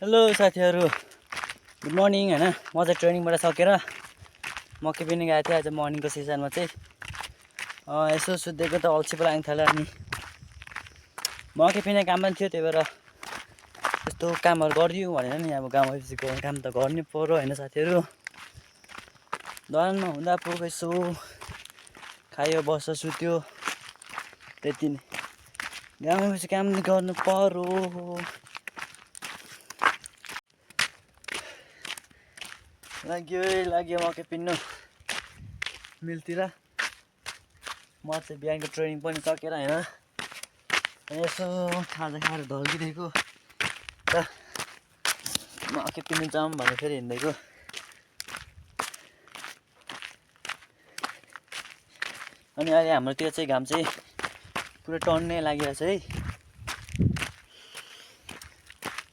Hello साथीहरू, good morning हैन। म चाहिँ ट्रेनिङबाट सकेर मकै पिनी गएको थिएँ। आज मर्निङको सेसनमा चाहिँ यसो सुतेको त अल्छी पो लाग्न थाल्यो। अनि मकै पिने काम पनि थियो, त्यही भएर यस्तो कामहरू गरिदिउँ भनेर नि। अब गाउँ आएपछि काम त गर्नै पर्यो हैन साथीहरू। दोकानमा हुँदा पुगो यसो खायो बस्यो सुत्यो त्यति नै। गाउँ आएपछि काम गर्नु पर्यो। लाग्यो मकै पिन्नु मिलतिर। म चाहिँ बिहानको ट्रेनिङ पनि सकेर हैन यसो खाजा खाएर ढल्किदिएको त मकै पिन्नु जाऊँ भनेर फेरि हिँडेको। अनि अहिले हाम्रोतिर चाहिँ घाम चाहिँ पुरै टन्नै लागिरहेछ है।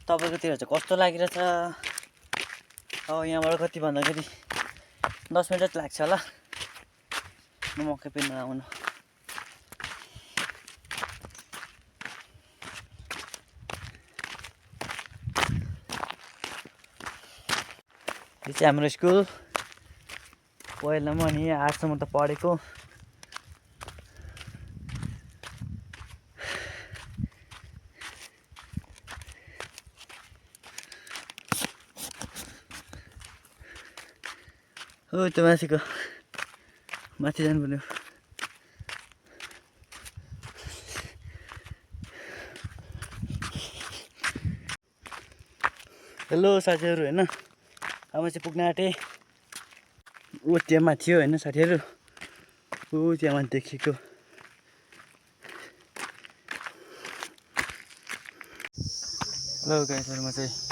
तपाईँकोतिर चाहिँ कस्तो लागिरहेछ? अब यहाँबाट कति भन्दाखेरि 10 मिनट लाग्छ होला म मकै पिन्नु आउनु। यो चाहिँ हाम्रो स्कुल। पहिलामा अनि 8 सम्म त पढेको। हो त्यो माथि जानुपर्ने। हेलो साथीहरू हैन, अब चाहिँ पुग्न आँटेँ। ऊ त्यहाँ माथि हो हैन साथीहरू, ऊ त्यहाँ माथि देखेको। हेलो गाइसहरू, म चाहिँ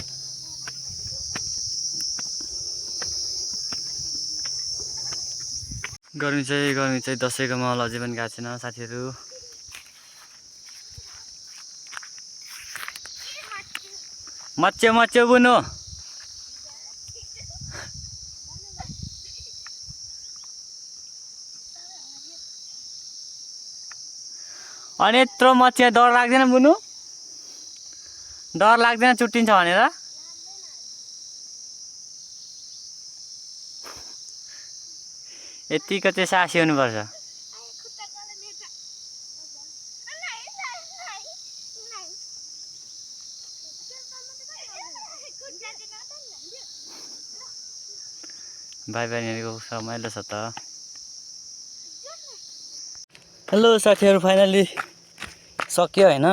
गर्मी चाहिँ दसैँको माहौल अझै पनि गएको छैन साथीहरू। मच्यो बुनु अनि यत्रो मच्यो डर लाग्दैन बुनु? डर लाग्दैन चुट्टिन्छ भनेर? यतिको चाहिँ साहसी हुनुपर्छ। भाइ बहिनीहरूको रमाइलो छ त। हेलो साथीहरू, फाइनली सक्यो हैन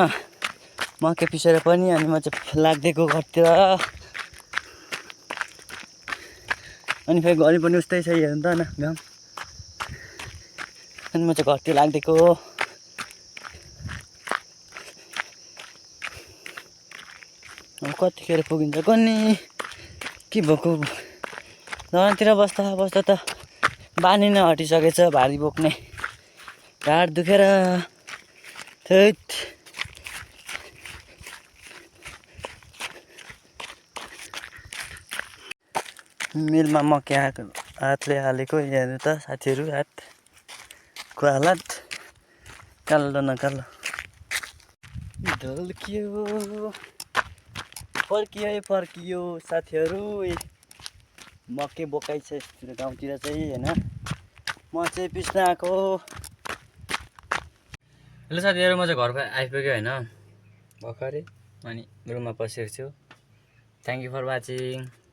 मकै पिसेर पनि। अनि म चाहिँ लाग्दिएको घरतिर। अनि फेरि घरि पनि उस्तै छ हेर्नु त न घाम। अनि म चाहिँ घरतिर लाग्दिएको। अब कतिखेर पुगिन्छ कुन्नी के भएको। दोकानतिर बस्दा त बानी नै हटिसकेछ भारी बोक्ने। ढाड दुखेर थैट। मिलमा मकै हातले हालेको हेर्नु त साथीहरू। हातको हालत कालो न कालो। ढल्कियो फर्कियो साथीहरू। मकै बोकाइ छ यस्तो गाउँतिर चाहिँ हैन। म चाहिँ पिस्न आएको। हेलो साथीहरू, म चाहिँ घर आइपुग्यो हैन भर्खरै। अनि रुममा बसेको छु। Thank you for watching.